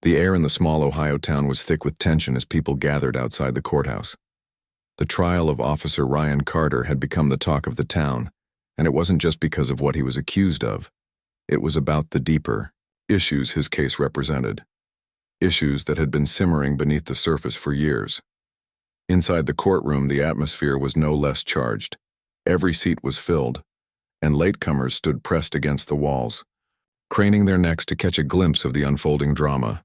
The air in the small Ohio town was thick with tension as people gathered outside the courthouse. The trial of Officer Ryan Carter had become the talk of the town, and it wasn't just because of what he was accused of. It was about the deeper issues his case represented. Issues that had been simmering beneath the surface for years. Inside the courtroom, the atmosphere was no less charged. Every seat was filled, and latecomers stood pressed against the walls, craning their necks to catch a glimpse of the unfolding drama.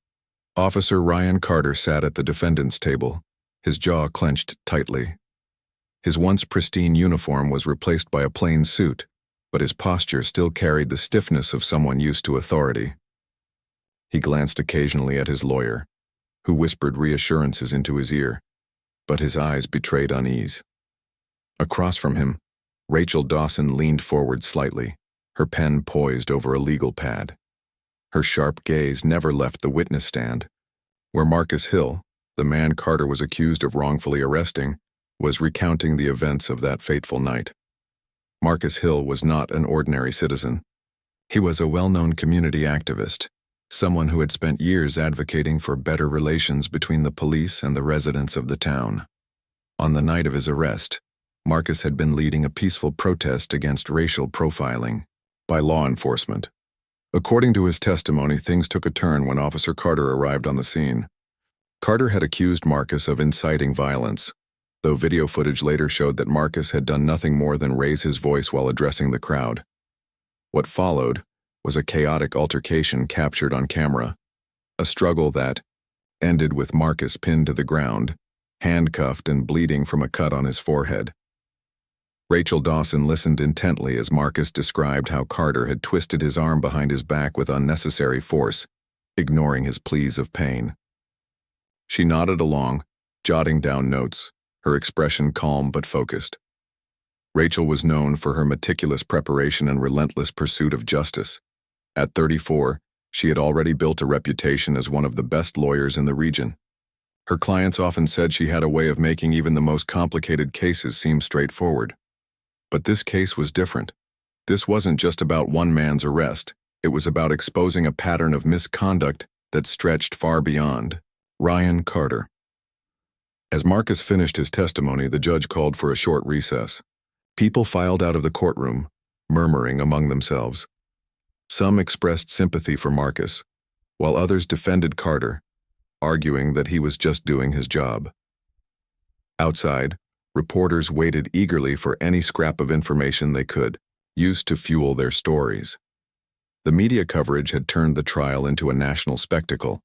Officer Ryan Carter sat at the defendant's table, his jaw clenched tightly. His once pristine uniform was replaced by a plain suit, but his posture still carried the stiffness of someone used to authority. He glanced occasionally at his lawyer, who whispered reassurances into his ear, but his eyes betrayed unease. Across from him, Rachel Dawson leaned forward slightly, her pen poised over a legal pad. Her sharp gaze never left the witness stand, where Marcus Hill, the man Carter was accused of wrongfully arresting, was recounting the events of that fateful night. Marcus Hill was not an ordinary citizen. He was a well-known community activist, someone who had spent years advocating for better relations between the police and the residents of the town. On the night of his arrest, Marcus had been leading a peaceful protest against racial profiling by law enforcement. According to his testimony, things took a turn when Officer Carter arrived on the scene. Carter had accused Marcus of inciting violence, though video footage later showed that Marcus had done nothing more than raise his voice while addressing the crowd. What followed was a chaotic altercation captured on camera, a struggle that ended with Marcus pinned to the ground, handcuffed and bleeding from a cut on his forehead. Rachel Dawson listened intently as Marcus described how Carter had twisted his arm behind his back with unnecessary force, ignoring his pleas of pain. She nodded along, jotting down notes, her expression calm but focused. Rachel was known for her meticulous preparation and relentless pursuit of justice. At 34, she had already built a reputation as one of the best lawyers in the region. Her clients often said she had a way of making even the most complicated cases seem straightforward. But this case was different. This wasn't just about one man's arrest. It was about exposing a pattern of misconduct that stretched far beyond Ryan Carter. As Marcus finished his testimony, the judge called for a short recess. People filed out of the courtroom, murmuring among themselves. Some expressed sympathy for Marcus, while others defended Carter, arguing that he was just doing his job. Outside, reporters waited eagerly for any scrap of information they could use to fuel their stories. The media coverage had turned the trial into a national spectacle,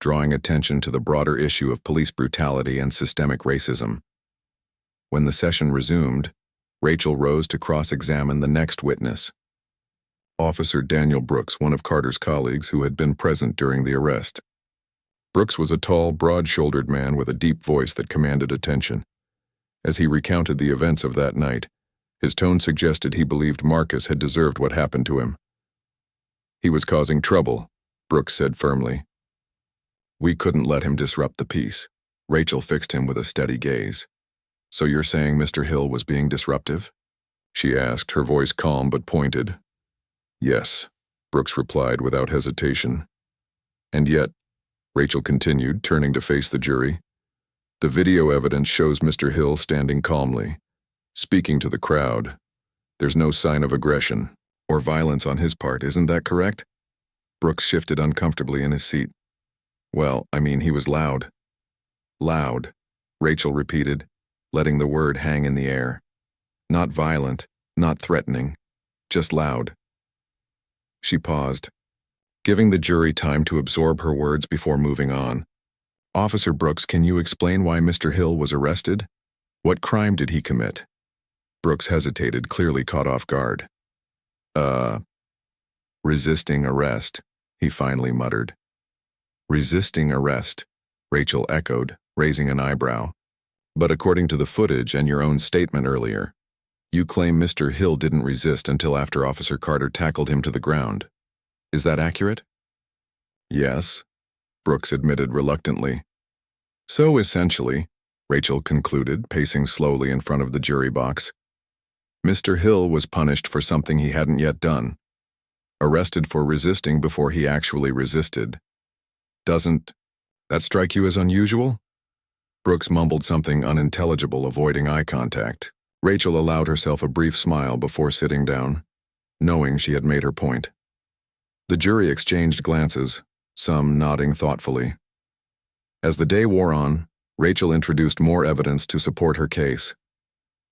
drawing attention to the broader issue of police brutality and systemic racism. When the session resumed, Rachel rose to cross-examine the next witness, Officer Daniel Brooks, one of Carter's colleagues who had been present during the arrest. Brooks was a tall, broad-shouldered man with a deep voice that commanded attention. As he recounted the events of that night, his tone suggested he believed Marcus had deserved what happened to him. "He was causing trouble," Brooks said firmly. "We couldn't let him disrupt the peace." Rachel fixed him with a steady gaze. "So you're saying Mr. Hill was being disruptive?" she asked, her voice calm but pointed. "Yes," Brooks replied without hesitation. "And yet," Rachel continued, turning to face the jury, "the video evidence shows Mr. Hill standing calmly, speaking to the crowd. There's no sign of aggression or violence on his part, isn't that correct?" Brooks shifted uncomfortably in his seat. "Well, I mean, he was loud." "Loud," Rachel repeated, letting the word hang in the air. "Not violent, not threatening, just loud." She paused, giving the jury time to absorb her words before moving on. "Officer Brooks, can you explain why Mr. Hill was arrested? What crime did he commit?" Brooks hesitated, clearly caught off guard. Resisting arrest," he finally muttered. "Resisting arrest," Rachel echoed, raising an eyebrow. "But according to the footage and your own statement earlier, you claim Mr. Hill didn't resist until after Officer Carter tackled him to the ground. Is that accurate?" "Yes," Brooks admitted reluctantly. "So essentially," Rachel concluded, pacing slowly in front of the jury box, "Mr. Hill was punished for something he hadn't yet done, arrested for resisting before he actually resisted. Doesn't that strike you as unusual? Brooks mumbled something unintelligible, avoiding eye contact. Rachel allowed herself a brief smile before sitting down, knowing she had made her point. The jury exchanged glances, some nodding thoughtfully. As the day wore on, Rachel introduced more evidence to support her case.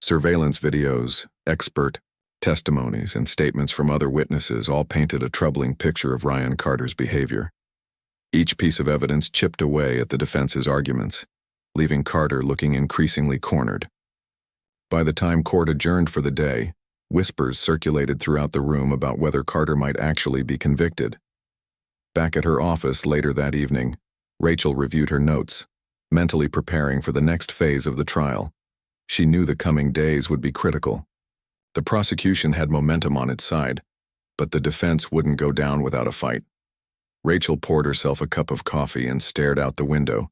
Surveillance videos, expert testimonies, and statements from other witnesses all painted a troubling picture of Ryan Carter's behavior. Each piece of evidence chipped away at the defense's arguments, leaving Carter looking increasingly cornered. By the time court adjourned for the day, whispers circulated throughout the room about whether Carter might actually be convicted. Back at her office later that evening, Rachel reviewed her notes, mentally preparing for the next phase of the trial. She knew the coming days would be critical. The prosecution had momentum on its side, but the defense wouldn't go down without a fight. Rachel poured herself a cup of coffee and stared out the window,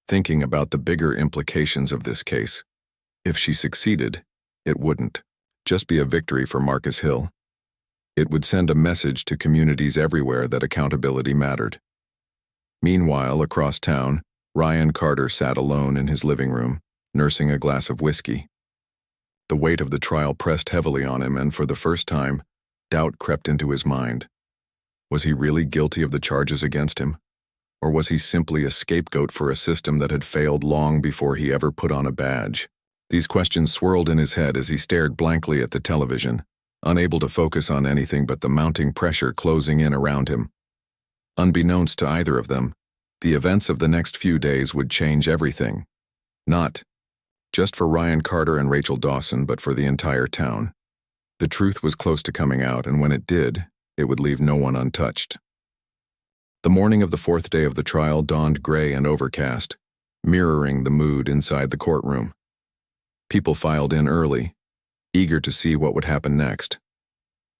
thinking about the bigger implications of this case. If she succeeded, it wouldn't just be a victory for Marcus Hill. It would send a message to communities everywhere that accountability mattered. Meanwhile, across town, Ryan Carter sat alone in his living room, nursing a glass of whiskey. The weight of the trial pressed heavily on him, and for the first time, doubt crept into his mind. Was he really guilty of the charges against him? Or was he simply a scapegoat for a system that had failed long before he ever put on a badge? These questions swirled in his head as he stared blankly at the television, unable to focus on anything but the mounting pressure closing in around him. Unbeknownst to either of them, the events of the next few days would change everything. Not just for Ryan Carter and Rachel Dawson, but for the entire town. The truth was close to coming out, and when it did, it would leave no one untouched. The morning of the fourth day of the trial dawned gray and overcast, mirroring the mood inside the courtroom. People filed in early, eager to see what would happen next.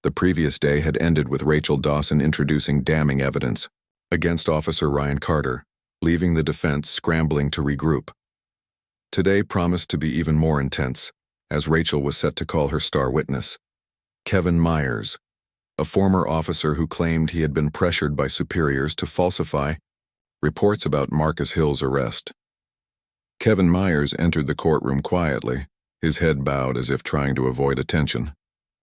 The previous day had ended with Rachel Dawson introducing damning evidence against Officer Ryan Carter, leaving the defense scrambling to regroup. Today promised to be even more intense, as Rachel was set to call her star witness, Kevin Myers, a former officer who claimed he had been pressured by superiors to falsify reports about Marcus Hill's arrest. Kevin Myers entered the courtroom quietly, his head bowed as if trying to avoid attention.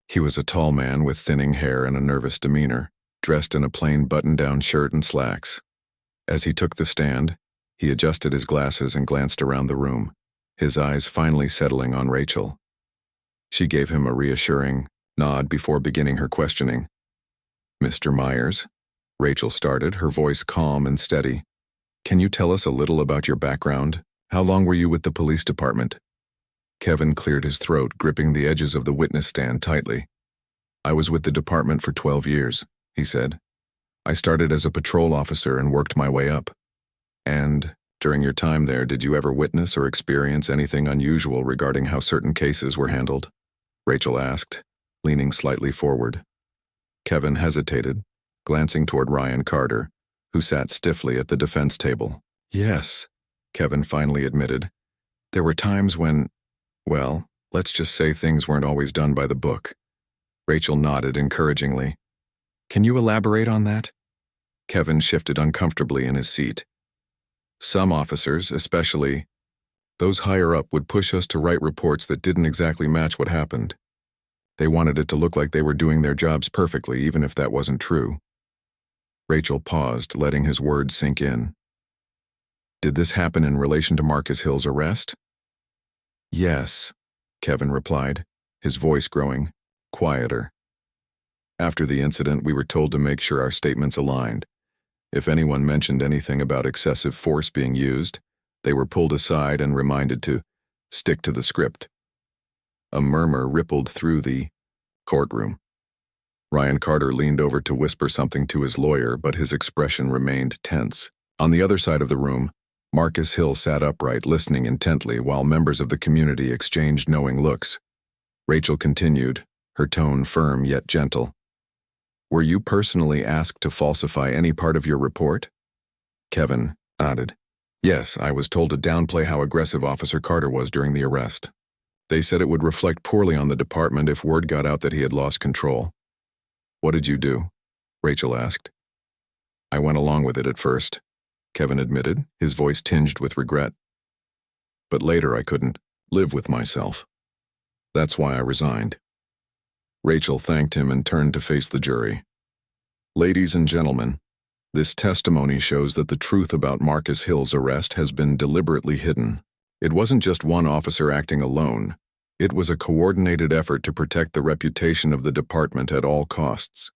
He was a tall man with thinning hair and a nervous demeanor, dressed in a plain button-down shirt and slacks. As he took the stand, he adjusted his glasses and glanced around the room, his eyes finally settling on Rachel. She gave him a reassuring nod before beginning her questioning. "Mr. Myers," Rachel started, her voice calm and steady. "Can you tell us a little about your background? How long were you with the police department?" Kevin cleared his throat, gripping the edges of the witness stand tightly. "I was with the department for 12 years, he said. "I started as a patrol officer and worked my way up." "And during your time there, did you ever witness or experience anything unusual regarding how certain cases were handled?" Rachel asked, leaning slightly forward. Kevin hesitated, glancing toward Ryan Carter, who sat stiffly at the defense table. "Yes," Kevin finally admitted. "There were times when, well, let's just say things weren't always done by the book." Rachel nodded encouragingly. "Can you elaborate on that?" Kevin shifted uncomfortably in his seat. "Some officers, especially those higher up, would push us to write reports that didn't exactly match what happened. They wanted it to look like they were doing their jobs perfectly, even if that wasn't true." Rachel paused, letting his words sink in. "Did this happen in relation to Marcus Hill's arrest?" "Yes," Kevin replied, his voice growing quieter. "After the incident, we were told to make sure our statements aligned. If anyone mentioned anything about excessive force being used, they were pulled aside and reminded to stick to the script." A murmur rippled through the courtroom. Ryan Carter leaned over to whisper something to his lawyer, but his expression remained tense. On the other side of the room, Marcus Hill sat upright, listening intently while members of the community exchanged knowing looks. Rachel continued, her tone firm yet gentle. "Were you personally asked to falsify any part of your report?" Kevin nodded. "Yes, I was told to downplay how aggressive Officer Carter was during the arrest. They said it would reflect poorly on the department if word got out that he had lost control." "What did you do?" Rachel asked. "I went along with it at first. Kevin admitted, his voice tinged with regret. But later I couldn't live with myself. That's why I resigned. Rachel thanked him and turned to face the jury. Ladies and gentlemen, this testimony shows that the truth about Marcus Hill's arrest has been deliberately hidden. It wasn't just one officer acting alone. It was a coordinated effort to protect the reputation of the department at all costs.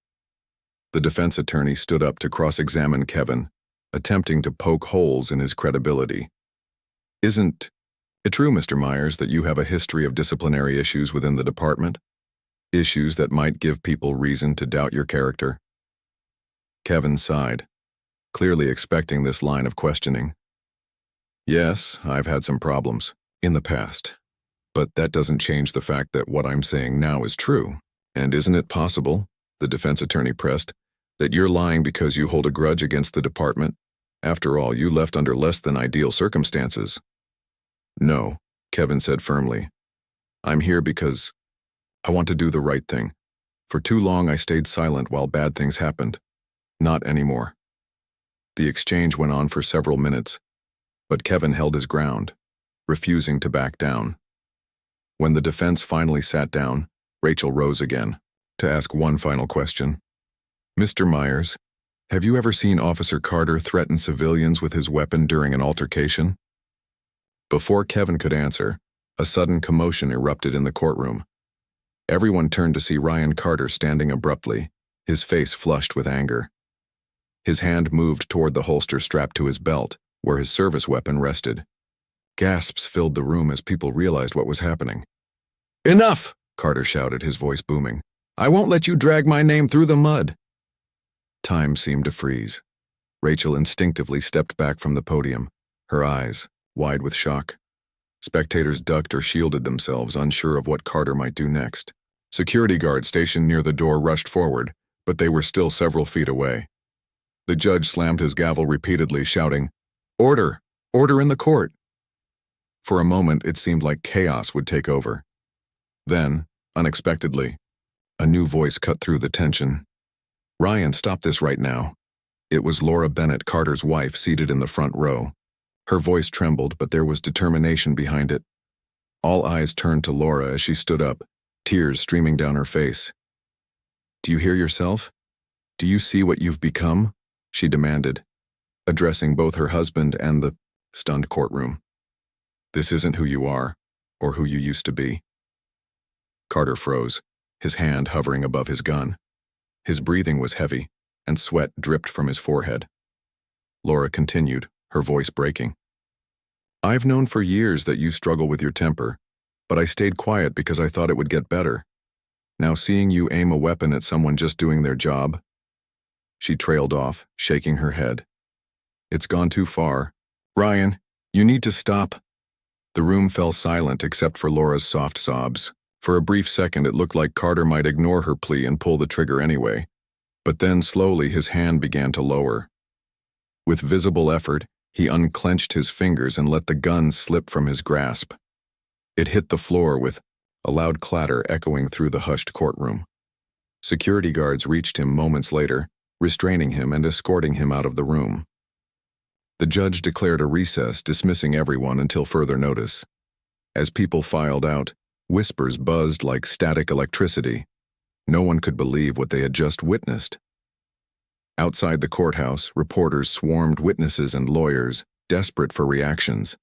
The defense attorney stood up to cross-examine Kevin, attempting to poke holes in his credibility. Isn't it true, Mr. Myers, that you have a history of disciplinary issues within the department? Issues that might give people reason to doubt your character? Kevin sighed, clearly expecting this line of questioning. Yes, I've had some problems in the past, but that doesn't change the fact that what I'm saying now is true. And isn't it possible, the defense attorney pressed, that you're lying because you hold a grudge against the department? After all, you left under less than ideal circumstances. No, Kevin said firmly. I'm here because I want to do the right thing. For too long I stayed silent while bad things happened. Not anymore. The exchange went on for several minutes, but Kevin held his ground, refusing to back down. When the defense finally sat down, Rachel rose again to ask one final question. Mr. Myers, have you ever seen Officer Carter threaten civilians with his weapon during an altercation? Before Kevin could answer, a sudden commotion erupted in the courtroom. Everyone turned to see Ryan Carter standing abruptly, his face flushed with anger. His hand moved toward the holster strapped to his belt, where his service weapon rested. Gasps filled the room as people realized what was happening. Enough! Carter shouted, his voice booming. I won't let you drag my name through the mud. Time seemed to freeze. Rachel instinctively stepped back from the podium, her eyes wide with shock. Spectators ducked or shielded themselves, unsure of what Carter might do next. Security guards stationed near the door rushed forward, but they were still several feet away. The judge slammed his gavel repeatedly, shouting, "Order! Order in the court!" For a moment, it seemed like chaos would take over. Then, unexpectedly, a new voice cut through the tension. "Ryan, stop this right now." It was Laura Bennett, Carter's wife, seated in the front row. Her voice trembled, but there was determination behind it. All eyes turned to Laura as she stood up, tears streaming down her face. "Do you hear yourself? Do you see what you've become?" she demanded, addressing both her husband and the stunned courtroom. "This isn't who you are, or who you used to be." Carter froze, his hand hovering above his gun. His breathing was heavy, and sweat dripped from his forehead. Laura continued, her voice breaking. "I've known for years that you struggle with your temper, but I stayed quiet because I thought it would get better. Now seeing you aim a weapon at someone just doing their job..." She trailed off, shaking her head. "It's gone too far. Ryan, you need to stop." The room fell silent except for Laura's soft sobs. For a brief second it looked like Carter might ignore her plea and pull the trigger anyway. But then slowly his hand began to lower. With visible effort, he unclenched his fingers and let the gun slip from his grasp. It hit the floor with a loud clatter echoing through the hushed courtroom. Security guards reached him moments later, restraining him and escorting him out of the room. The judge declared a recess, dismissing everyone until further notice. As people filed out, whispers buzzed like static electricity. No one could believe what they had just witnessed. Outside the courthouse, reporters swarmed witnesses and lawyers, desperate for reactions.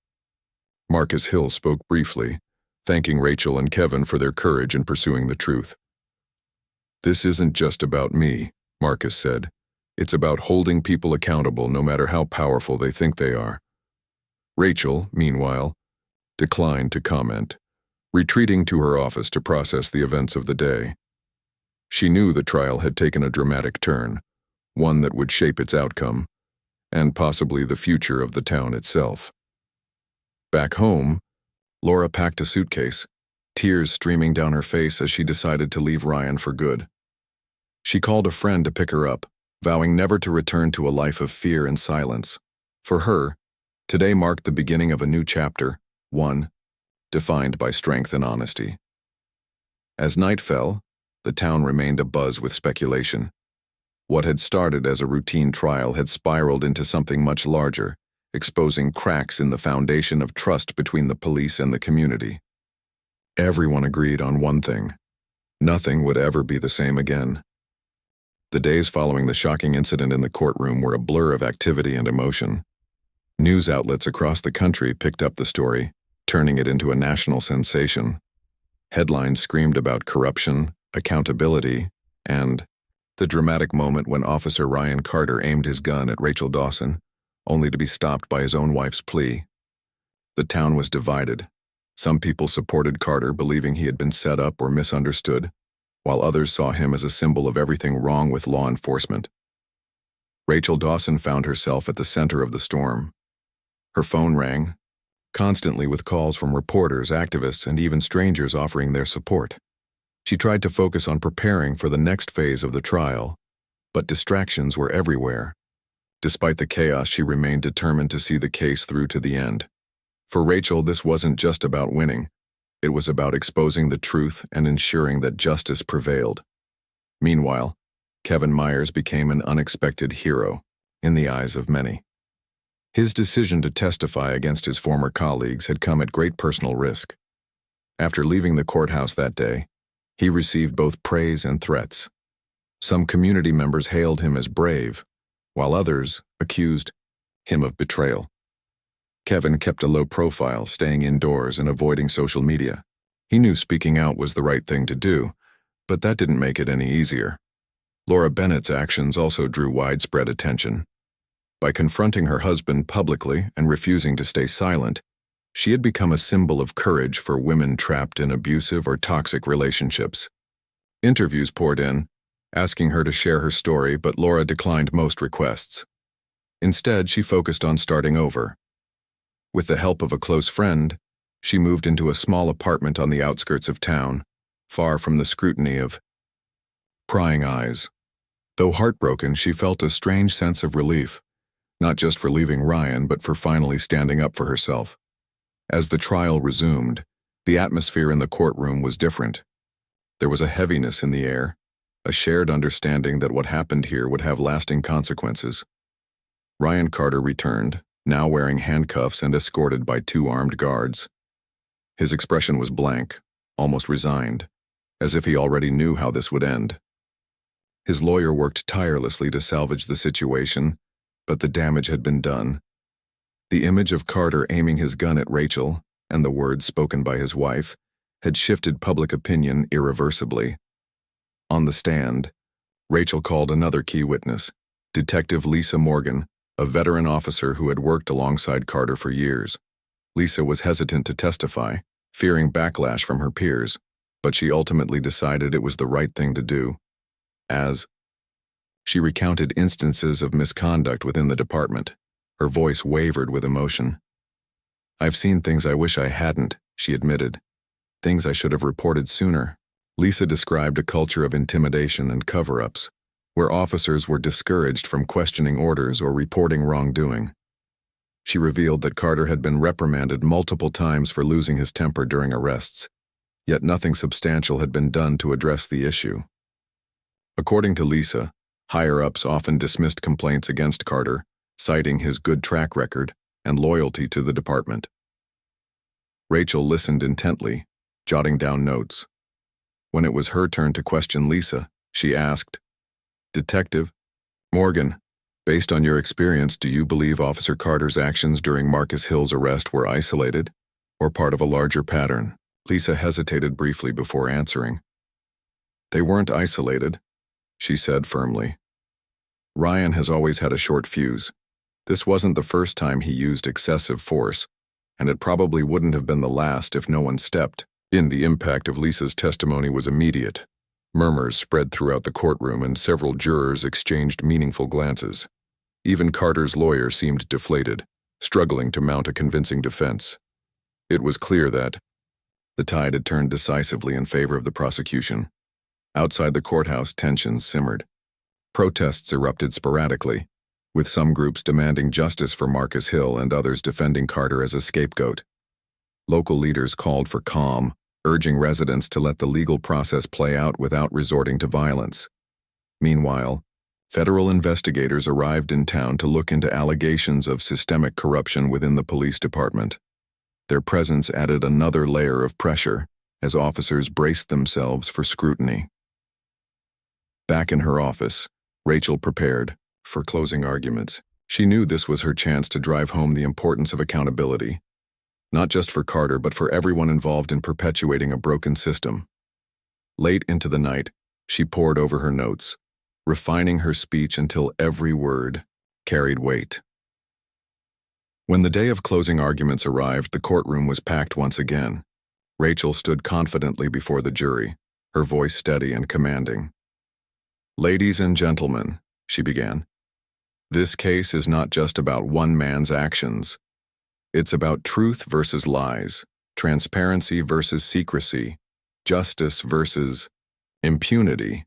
Marcus Hill spoke briefly, thanking Rachel and Kevin for their courage in pursuing the truth. "This isn't just about me," Marcus said. "It's about holding people accountable no matter how powerful they think they are." Rachel, meanwhile, declined to comment, retreating to her office to process the events of the day. She knew the trial had taken a dramatic turn, one that would shape its outcome, and possibly the future of the town itself. Back home, Laura packed a suitcase, tears streaming down her face as she decided to leave Ryan for good. She called a friend to pick her up, vowing never to return to a life of fear and silence. For her, today marked the beginning of a new chapter, one defined by strength and honesty. As night fell, the town remained abuzz with speculation. What had started as a routine trial had spiraled into something much larger, exposing cracks in the foundation of trust between the police and the community. Everyone agreed on one thing: nothing would ever be the same again. The days following the shocking incident in the courtroom were a blur of activity and emotion. News outlets across the country picked up the story, turning it into a national sensation. Headlines screamed about corruption, accountability, and the dramatic moment when Officer Ryan Carter aimed his gun at Rachel Dawson, only to be stopped by his own wife's plea. The town was divided. Some people supported Carter, believing he had been set up or misunderstood, while others saw him as a symbol of everything wrong with law enforcement. Rachel Dawson found herself at the center of the storm. Her phone rang, constantly with calls from reporters, activists, and even strangers offering their support. She tried to focus on preparing for the next phase of the trial, but distractions were everywhere. Despite the chaos, she remained determined to see the case through to the end. For Rachel, this wasn't just about winning. It was about exposing the truth and ensuring that justice prevailed. Meanwhile, Kevin Myers became an unexpected hero in the eyes of many. His decision to testify against his former colleagues had come at great personal risk. After leaving the courthouse that day, he received both praise and threats. Some community members hailed him as brave, while others accused him of betrayal. Kevin kept a low profile, staying indoors and avoiding social media. He knew speaking out was the right thing to do, but that didn't make it any easier. Laura Bennett's actions also drew widespread attention. By confronting her husband publicly and refusing to stay silent, she had become a symbol of courage for women trapped in abusive or toxic relationships. Interviews poured in, asking her to share her story, but Laura declined most requests. Instead, she focused on starting over. With the help of a close friend, she moved into a small apartment on the outskirts of town, far from the scrutiny of prying eyes. Though heartbroken, she felt a strange sense of relief, not just for leaving Ryan, but for finally standing up for herself. As the trial resumed, the atmosphere in the courtroom was different. There was a heaviness in the air, a shared understanding that what happened here would have lasting consequences. Ryan Carter returned, now wearing handcuffs and escorted by 2 armed guards. His expression was blank, almost resigned, as if he already knew how this would end. His lawyer worked tirelessly to salvage the situation, but the damage had been done. The image of Carter aiming his gun at Rachel, and the words spoken by his wife, had shifted public opinion irreversibly. On the stand, Rachel called another key witness, Detective Lisa Morgan, a veteran officer who had worked alongside Carter for years. Lisa was hesitant to testify, fearing backlash from her peers, but she ultimately decided it was the right thing to do. As she recounted instances of misconduct within the department, her voice wavered with emotion. "I've seen things I wish I hadn't," she admitted. "Things I should have reported sooner." Lisa described a culture of intimidation and cover-ups, where officers were discouraged from questioning orders or reporting wrongdoing. She revealed that Carter had been reprimanded multiple times for losing his temper during arrests, yet nothing substantial had been done to address the issue. According to Lisa, higher-ups often dismissed complaints against Carter, citing his good track record and loyalty to the department. Rachel listened intently, jotting down notes. When it was her turn to question Lisa, she asked, "Detective Morgan, based on your experience, do you believe Officer Carter's actions during Marcus Hill's arrest were isolated or part of a larger pattern?" Lisa hesitated briefly before answering. "They weren't isolated," she said firmly. "Ryan has always had a short fuse. This wasn't the first time he used excessive force, and it probably wouldn't have been the last if no one stepped in." The impact of Lisa's testimony was immediate. Murmurs spread throughout the courtroom and several jurors exchanged meaningful glances. Even Carter's lawyer seemed deflated, struggling to mount a convincing defense. It was clear that the tide had turned decisively in favor of the prosecution. Outside the courthouse, tensions simmered. Protests erupted sporadically, with some groups demanding justice for Marcus Hill and others defending Carter as a scapegoat. Local leaders called for calm, urging residents to let the legal process play out without resorting to violence. Meanwhile, Federal investigators arrived in town to look into allegations of systemic corruption within the police department. Their presence added another layer of pressure as officers braced themselves for scrutiny. Back in her office, Rachel prepared for closing arguments. She knew this was her chance to drive home the importance of accountability, not just for Carter but for everyone involved in perpetuating a broken system. Late into the night, she pored over her notes, refining her speech until every word carried weight. When the day of closing arguments arrived, the courtroom was packed once again. Rachel stood confidently before the jury, her voice steady and commanding. "Ladies and gentlemen," she began, "this case is not just about one man's actions. It's about truth versus lies, transparency versus secrecy, justice versus impunity.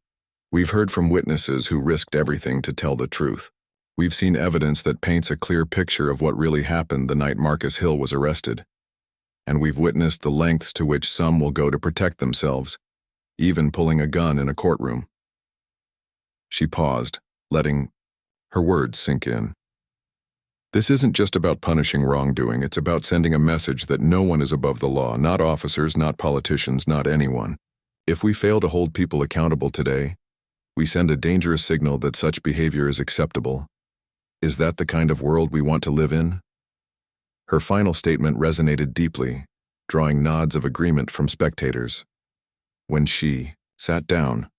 We've heard from witnesses who risked everything to tell the truth. We've seen evidence that paints a clear picture of what really happened the night Marcus Hill was arrested. And we've witnessed the lengths to which some will go to protect themselves, even pulling a gun in a courtroom." She paused, letting her words sink in. This isn't just about punishing wrongdoing, it's about sending a message that no one is above the law, not officers, not politicians, not anyone. If we fail to hold people accountable today, we send a dangerous signal that such behavior is acceptable. Is that the kind of world we want to live in? Her final statement resonated deeply, drawing nods of agreement from spectators. When she sat down,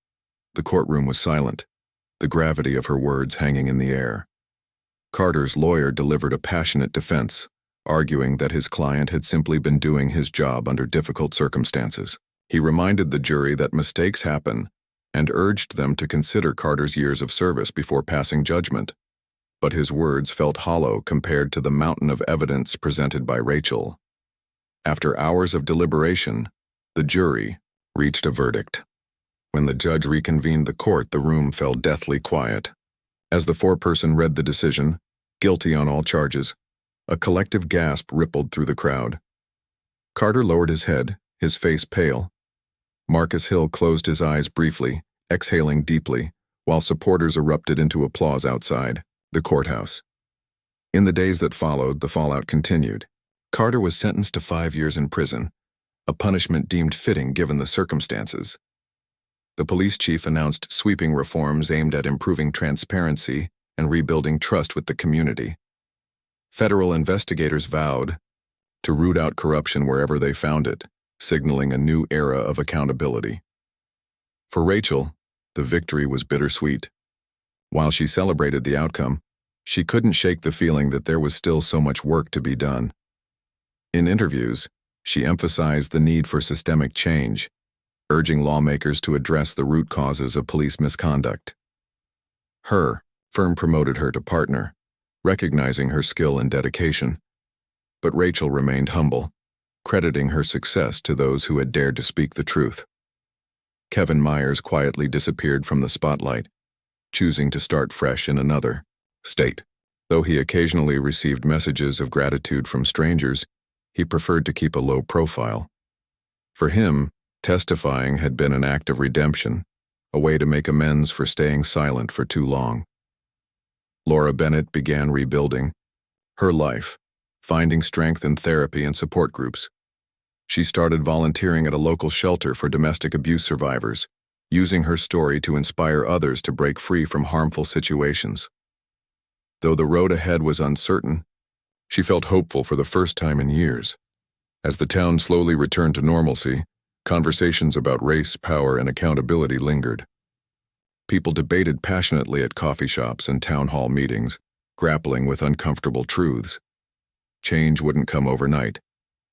the courtroom was silent, the gravity of her words hanging in the air. Carter's lawyer delivered a passionate defense, arguing that his client had simply been doing his job under difficult circumstances. He reminded the jury that mistakes happen and urged them to consider Carter's years of service before passing judgment. But his words felt hollow compared to the mountain of evidence presented by Rachel. After hours of deliberation, the jury reached a verdict. When the judge reconvened the court, the room fell deathly quiet. As the foreperson read the decision, guilty on all charges, a collective gasp rippled through the crowd. Carter lowered his head, his face pale. Marcus Hill closed his eyes briefly, exhaling deeply, while supporters erupted into applause outside the courthouse. In the days that followed, the fallout continued. Carter was sentenced to 5 years in prison, a punishment deemed fitting given the circumstances. The police chief announced sweeping reforms aimed at improving transparency and rebuilding trust with the community. Federal investigators vowed to root out corruption wherever they found it, signaling a new era of accountability. For Rachel, the victory was bittersweet. While she celebrated the outcome, she couldn't shake the feeling that there was still so much work to be done. In interviews, she emphasized the need for systemic change, urging lawmakers to address the root causes of police misconduct. Her firm promoted her to partner, recognizing her skill and dedication. But Rachel remained humble, crediting her success to those who had dared to speak the truth. Kevin Myers quietly disappeared from the spotlight, choosing to start fresh in another state. Though he occasionally received messages of gratitude from strangers, he preferred to keep a low profile. For him, testifying had been an act of redemption, a way to make amends for staying silent for too long. Laura Bennett began rebuilding her life, finding strength in therapy and support groups. She started volunteering at a local shelter for domestic abuse survivors, using her story to inspire others to break free from harmful situations. Though the road ahead was uncertain, she felt hopeful for the first time in years. As the town slowly returned to normalcy, conversations about race, power, and accountability lingered. People debated passionately at coffee shops and town hall meetings, grappling with uncomfortable truths. Change wouldn't come overnight,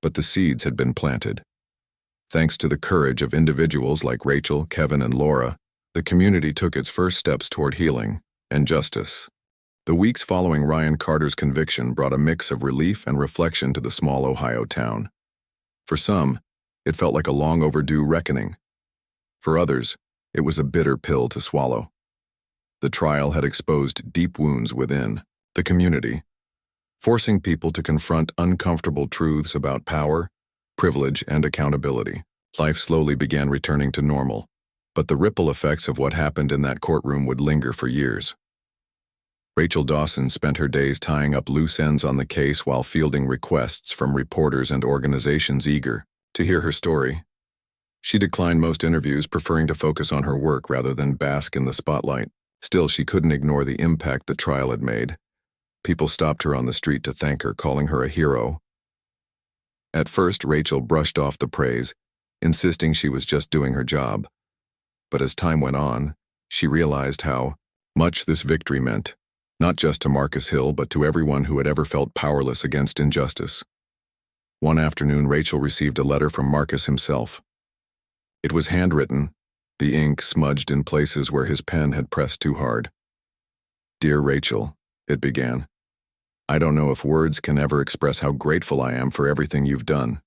but the seeds had been planted. Thanks to the courage of individuals like Rachel, Kevin, and Laura, the community took its first steps toward healing and justice. The weeks following Ryan Carter's conviction brought a mix of relief and reflection to the small Ohio town. For some, it felt like a long overdue reckoning. For others, it was a bitter pill to swallow. The trial had exposed deep wounds within the community, forcing people to confront uncomfortable truths about power, privilege, and accountability. Life slowly began returning to normal, but the ripple effects of what happened in that courtroom would linger for years. Rachel Dawson spent her days tying up loose ends on the case while fielding requests from reporters and organizations eager to hear her story. She declined most interviews, preferring to focus on her work rather than bask in the spotlight. Still, she couldn't ignore the impact the trial had made. People stopped her on the street to thank her, calling her a hero. At first, Rachel brushed off the praise, insisting she was just doing her job. But as time went on, she realized how much this victory meant, not just to Marcus Hill, but to everyone who had ever felt powerless against injustice. One afternoon, Rachel received a letter from Marcus himself. It was handwritten, the ink smudged in places where his pen had pressed too hard. "Dear Rachel," it began, "I don't know if words can ever express how grateful I am for everything you've done.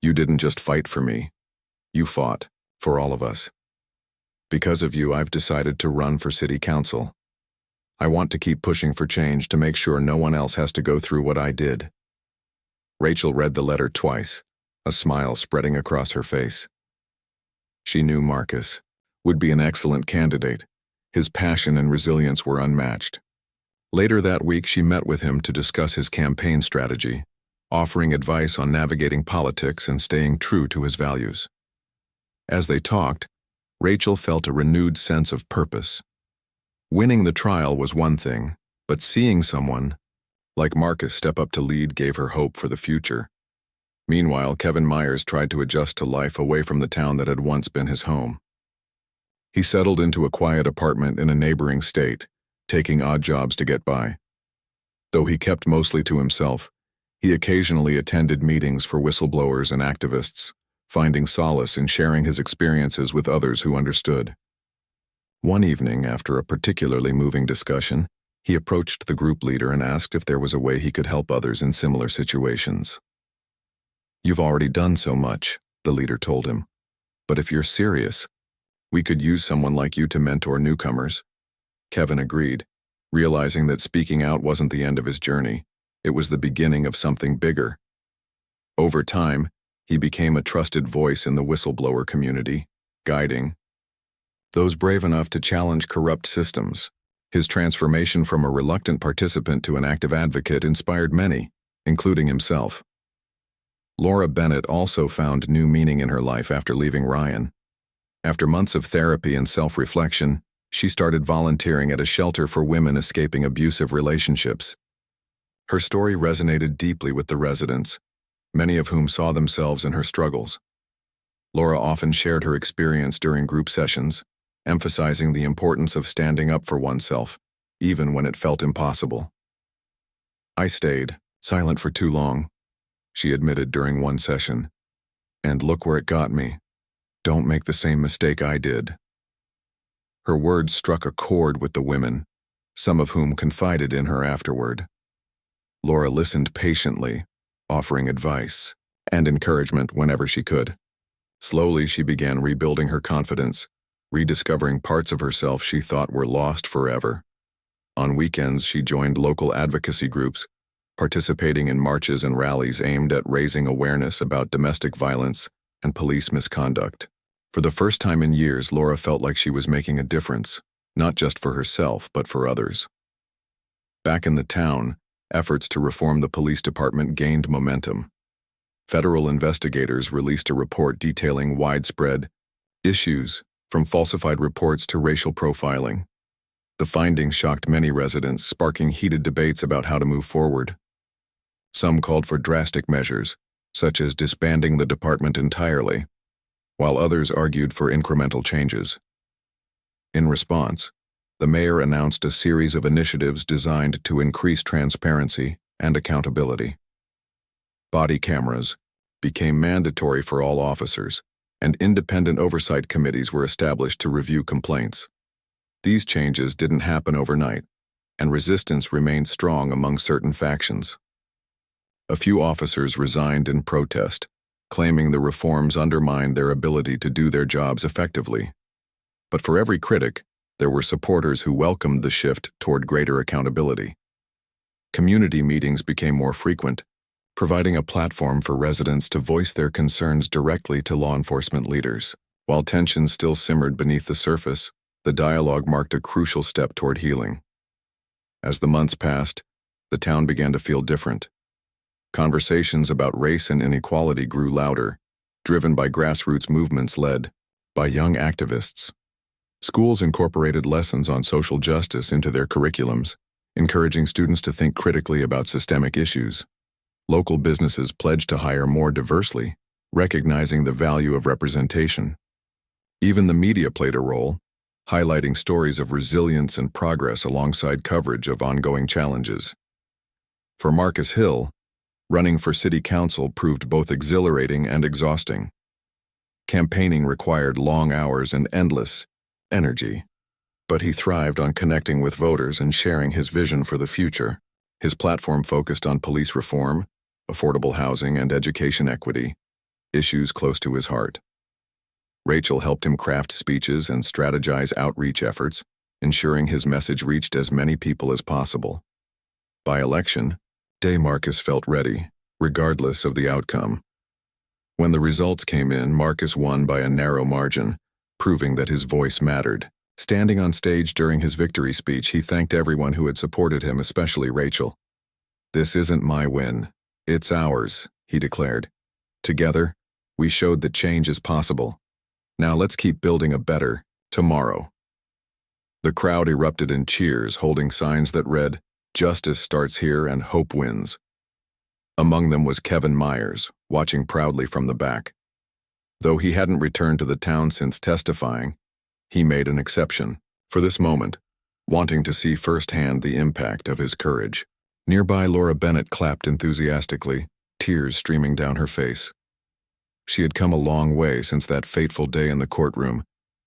You didn't just fight for me. You fought for all of us. Because of you, I've decided to run for city council. I want to keep pushing for change to make sure no one else has to go through what I did." Rachel read the letter twice, a smile spreading across her face. She knew Marcus would be an excellent candidate. His passion and resilience were unmatched. Later that week, she met with him to discuss his campaign strategy, offering advice on navigating politics and staying true to his values. As they talked, Rachel felt a renewed sense of purpose. Winning the trial was one thing, but seeing someone like Marcus step up to lead gave her hope for the future. Meanwhile, Kevin Myers tried to adjust to life away from the town that had once been his home. He settled into a quiet apartment in a neighboring state, taking odd jobs to get by. Though he kept mostly to himself, he occasionally attended meetings for whistleblowers and activists, finding solace in sharing his experiences with others who understood. One evening, after a particularly moving discussion, he approached the group leader and asked if there was a way he could help others in similar situations. "You've already done so much," the leader told him. "But if you're serious, we could use someone like you to mentor newcomers." Kevin agreed, realizing that speaking out wasn't the end of his journey. It was the beginning of something bigger. Over time, he became a trusted voice in the whistleblower community, guiding those brave enough to challenge corrupt systems. His transformation from a reluctant participant to an active advocate inspired many, including himself. Laura Bennett also found new meaning in her life after leaving Ryan. After months of therapy and self-reflection, she started volunteering at a shelter for women escaping abusive relationships. Her story resonated deeply with the residents, many of whom saw themselves in her struggles. Laura often shared her experience during group sessions, emphasizing the importance of standing up for oneself, even when it felt impossible. "I stayed silent for too long," she admitted during one session. "And look where it got me. Don't make the same mistake I did." Her words struck a chord with the women, some of whom confided in her afterward. Laura listened patiently, offering advice and encouragement whenever she could. Slowly, she began rebuilding her confidence, rediscovering parts of herself she thought were lost forever. On weekends, she joined local advocacy groups, participating in marches and rallies aimed at raising awareness about domestic violence and police misconduct. For the first time in years, Laura felt like she was making a difference, not just for herself, but for others. Back in the town, efforts to reform the police department gained momentum. Federal investigators released a report detailing widespread issues, from falsified reports to racial profiling. The findings shocked many residents, sparking heated debates about how to move forward. Some called for drastic measures, such as disbanding the department entirely, while others argued for incremental changes. In response, the mayor announced a series of initiatives designed to increase transparency and accountability. Body cameras became mandatory for all officers, and independent oversight committees were established to review complaints. These changes didn't happen overnight, and resistance remained strong among certain factions. A few officers resigned in protest, claiming the reforms undermined their ability to do their jobs effectively. But for every critic, there were supporters who welcomed the shift toward greater accountability. Community meetings became more frequent, providing a platform for residents to voice their concerns directly to law enforcement leaders. While tensions still simmered beneath the surface, the dialogue marked a crucial step toward healing. As the months passed, the town began to feel different. Conversations about race and inequality grew louder, driven by grassroots movements led by young activists. Schools incorporated lessons on social justice into their curriculums, encouraging students to think critically about systemic issues. Local businesses pledged to hire more diversely, recognizing the value of representation. Even the media played a role, highlighting stories of resilience and progress alongside coverage of ongoing challenges. For Marcus Hill, running for city council proved both exhilarating and exhausting. Campaigning required long hours and endless energy, but he thrived on connecting with voters and sharing his vision for the future. His platform focused on police reform, affordable housing, and education equity, issues close to his heart. Rachel helped him craft speeches and strategize outreach efforts, ensuring his message reached as many people as possible. By election day, Marcus felt ready, regardless of the outcome. When the results came in, Marcus won by a narrow margin, proving that his voice mattered. Standing on stage during his victory speech, he thanked everyone who had supported him, especially Rachel. "This isn't my win. It's ours," he declared. "Together, we showed that change is possible. Now let's keep building a better tomorrow." The crowd erupted in cheers, holding signs that read, "Justice starts here and hope wins." Among them was Kevin Myers, watching proudly from the back. Though he hadn't returned to the town since testifying, he made an exception for this moment, wanting to see firsthand the impact of his courage. Nearby, Laura Bennett clapped enthusiastically, tears streaming down her face. She had come a long way since that fateful day in the courtroom,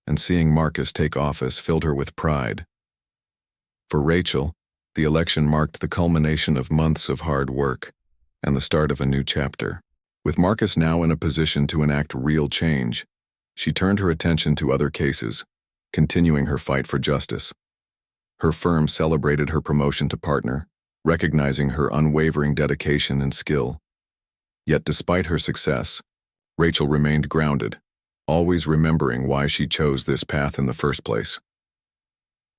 and seeing Marcus take office filled her with pride. For Rachel, the election marked the culmination of months of hard work and the start of a new chapter. With Marcus now in a position to enact real change, she turned her attention to other cases, continuing her fight for justice. Her firm celebrated her promotion to partner, recognizing her unwavering dedication and skill. Yet despite her success, Rachel remained grounded, always remembering why she chose this path in the first place.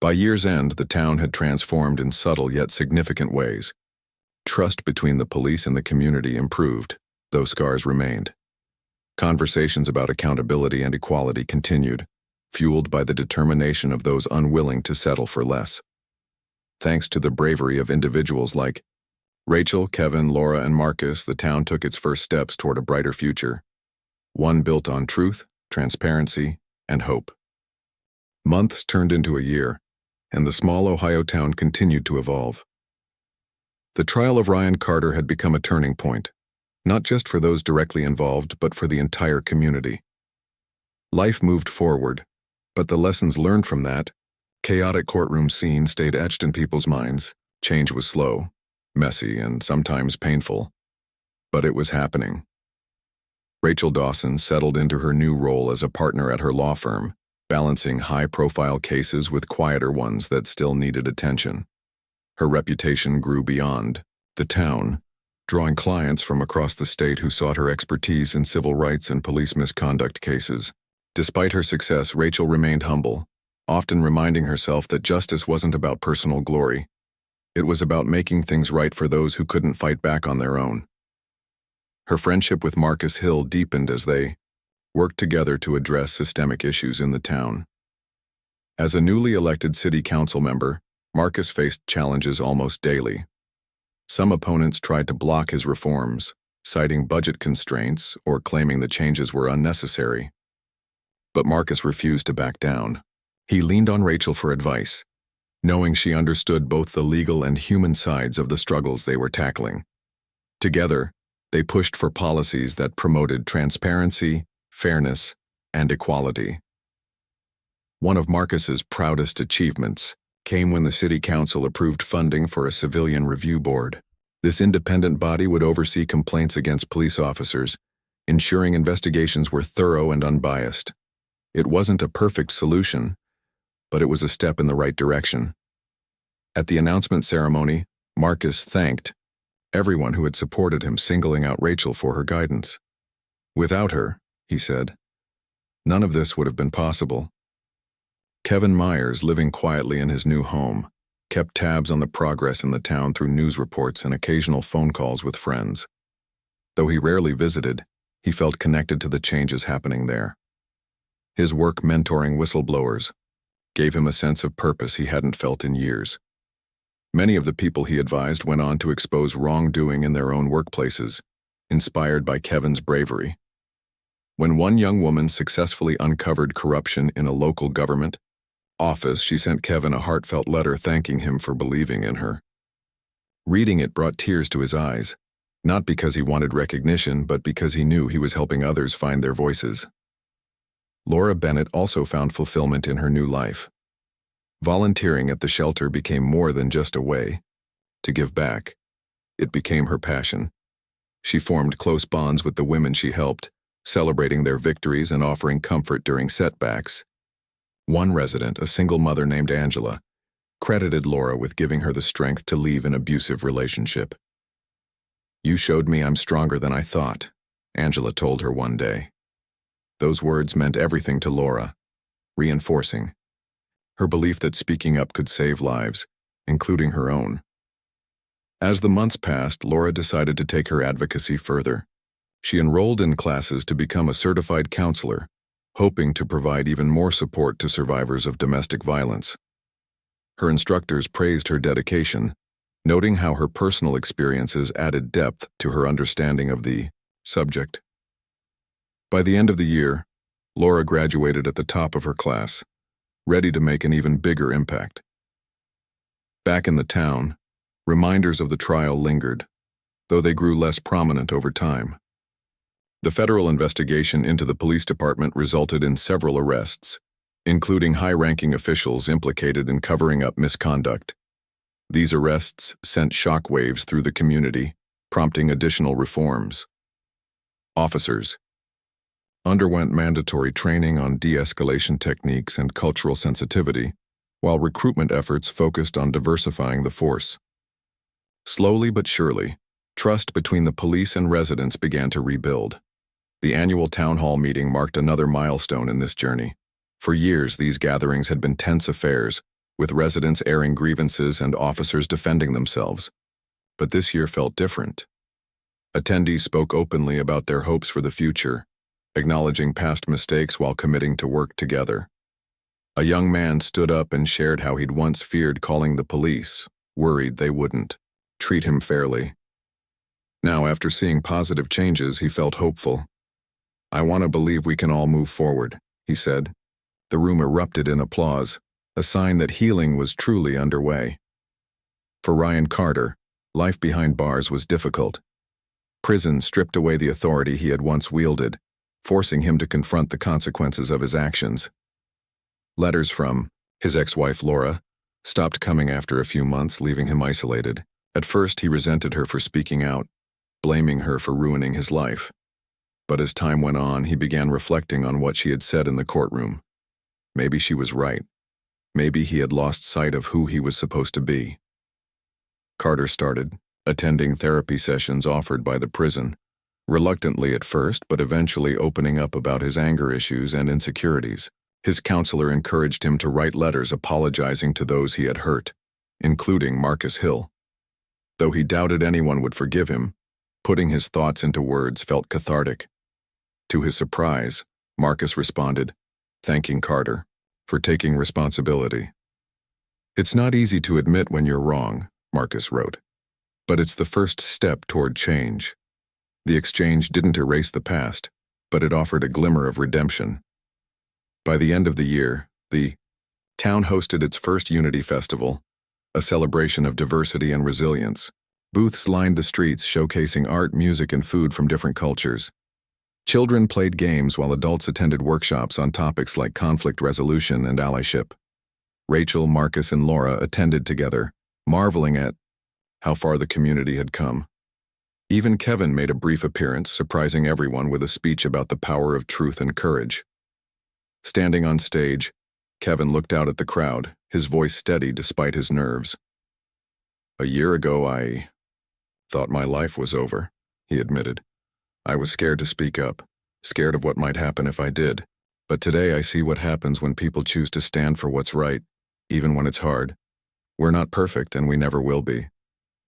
By year's end, the town had transformed in subtle yet significant ways. Trust between the police and the community improved, though scars remained. Conversations about accountability and equality continued, fueled by the determination of those unwilling to settle for less. Thanks to the bravery of individuals like Rachel, Kevin, Laura, and Marcus, the town took its first steps toward a brighter future, one built on truth, transparency, and hope. Months turned into a year, and the small Ohio town continued to evolve. The trial of Ryan Carter had become a turning point, not just for those directly involved, but for the entire community. Life moved forward, but the lessons learned from that chaotic courtroom scene stayed etched in people's minds. Change was slow, messy, and sometimes painful, but it was happening. Rachel Dawson settled into her new role as a partner at her law firm, balancing high-profile cases with quieter ones that still needed attention. Her reputation grew beyond the town, drawing clients from across the state who sought her expertise in civil rights and police misconduct cases. Despite her success, Rachel remained humble, often reminding herself that justice wasn't about personal glory. It was about making things right for those who couldn't fight back on their own. Her friendship with Marcus Hill deepened as they worked together to address systemic issues in the town. As a newly elected city council member, Marcus faced challenges almost daily. Some opponents tried to block his reforms, citing budget constraints or claiming the changes were unnecessary. But Marcus refused to back down. He leaned on Rachel for advice, knowing she understood both the legal and human sides of the struggles they were tackling. Together, they pushed for policies that promoted transparency, fairness, and equality. One of Marcus's proudest achievements came when the city council approved funding for a civilian review board. This independent body would oversee complaints against police officers, ensuring investigations were thorough and unbiased. It wasn't a perfect solution, but it was a step in the right direction. At the announcement ceremony, Marcus thanked everyone who had supported him, singling out Rachel for her guidance. "Without her," he said, "none of this would have been possible." Kevin Myers, living quietly in his new home, kept tabs on the progress in the town through news reports and occasional phone calls with friends. Though he rarely visited, he felt connected to the changes happening there. His work mentoring whistleblowers gave him a sense of purpose he hadn't felt in years. Many of the people he advised went on to expose wrongdoing in their own workplaces, inspired by Kevin's bravery. When one young woman successfully uncovered corruption in a local government office, she sent Kevin a heartfelt letter thanking him for believing in her. Reading it brought tears to his eyes, not because he wanted recognition, but because he knew he was helping others find their voices. Laura Bennett also found fulfillment in her new life. Volunteering at the shelter became more than just a way to give back. It became her passion. She formed close bonds with the women she helped, celebrating their victories and offering comfort during setbacks. One resident, a single mother named Angela, credited Laura with giving her the strength to leave an abusive relationship. "You showed me I'm stronger than I thought," Angela told her one day. Those words meant everything to Laura, reinforcing her belief that speaking up could save lives, including her own. As the months passed, Laura decided to take her advocacy further. She enrolled in classes to become a certified counselor, hoping to provide even more support to survivors of domestic violence. Her instructors praised her dedication, noting how her personal experiences added depth to her understanding of the subject. By the end of the year, Laura graduated at the top of her class, ready to make an even bigger impact. Back in the town, reminders of the trial lingered, though they grew less prominent over time. The federal investigation into the police department resulted in several arrests, including high-ranking officials implicated in covering up misconduct. These arrests sent shockwaves through the community, prompting additional reforms. Officers underwent mandatory training on de-escalation techniques and cultural sensitivity, while recruitment efforts focused on diversifying the force. Slowly but surely, trust between the police and residents began to rebuild. The annual town hall meeting marked another milestone in this journey. For years, these gatherings had been tense affairs, with residents airing grievances and officers defending themselves. But this year felt different. Attendees spoke openly about their hopes for the future, acknowledging past mistakes while committing to work together. A young man stood up and shared how he'd once feared calling the police, worried they wouldn't treat him fairly. Now, after seeing positive changes, he felt hopeful. "I want to believe we can all move forward," he said. The room erupted in applause, a sign that healing was truly underway. For Ryan Carter, life behind bars was difficult. Prison stripped away the authority he had once wielded, forcing him to confront the consequences of his actions. Letters from his ex-wife Laura stopped coming after a few months, leaving him isolated. At first, he resented her for speaking out, blaming her for ruining his life. But as time went on, he began reflecting on what she had said in the courtroom. Maybe she was right. Maybe he had lost sight of who he was supposed to be. Carter started attending therapy sessions offered by the prison, reluctantly at first, but eventually opening up about his anger issues and insecurities. His counselor encouraged him to write letters apologizing to those he had hurt, including Marcus Hill. Though he doubted anyone would forgive him, putting his thoughts into words felt cathartic. To his surprise, Marcus responded, thanking Carter for taking responsibility. "It's not easy to admit when you're wrong," Marcus wrote, "but it's the first step toward change." The exchange didn't erase the past, but it offered a glimmer of redemption. By the end of the year, the town hosted its first Unity Festival, a celebration of diversity and resilience. Booths lined the streets showcasing art, music, and food from different cultures. Children played games while adults attended workshops on topics like conflict resolution and allyship. Rachel, Marcus, and Laura attended together, marveling at how far the community had come. Even Kevin made a brief appearance, surprising everyone with a speech about the power of truth and courage. Standing on stage, Kevin looked out at the crowd, his voice steady despite his nerves. "A year ago, I thought my life was over," he admitted. "I was scared to speak up, scared of what might happen if I did. But today I see what happens when people choose to stand for what's right, even when it's hard." We're not perfect and we never will be.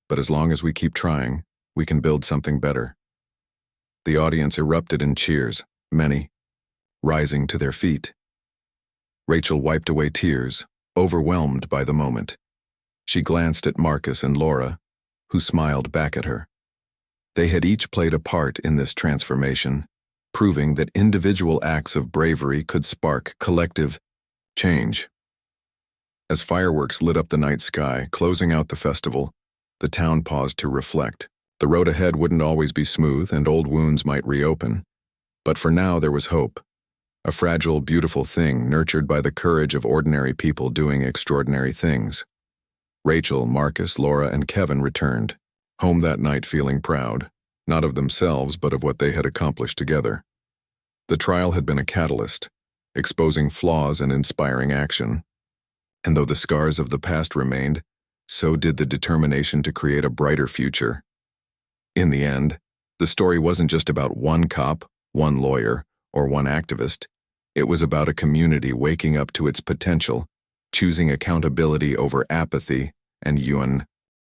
But as long as we keep trying, we can build something better. The audience erupted in cheers, many rising to their feet. Rachel wiped away tears, overwhelmed by the moment. She glanced at Marcus and Laura, who smiled back at her. They had each played a part in this transformation, proving that individual acts of bravery could spark collective change. As fireworks lit up the night sky, closing out the festival, the town paused to reflect. The road ahead wouldn't always be smooth and old wounds might reopen. But for now there was hope. A fragile, beautiful thing nurtured by the courage of ordinary people doing extraordinary things. Rachel, Marcus, Laura, and Kevin returned, home that night feeling proud, not of themselves but of what they had accomplished together. The trial had been a catalyst, exposing flaws and inspiring action. And though the scars of the past remained, so did the determination to create a brighter future. In the end, the story wasn't just about one cop, one lawyer, or one activist. It was about a community waking up to its potential, choosing accountability over apathy, and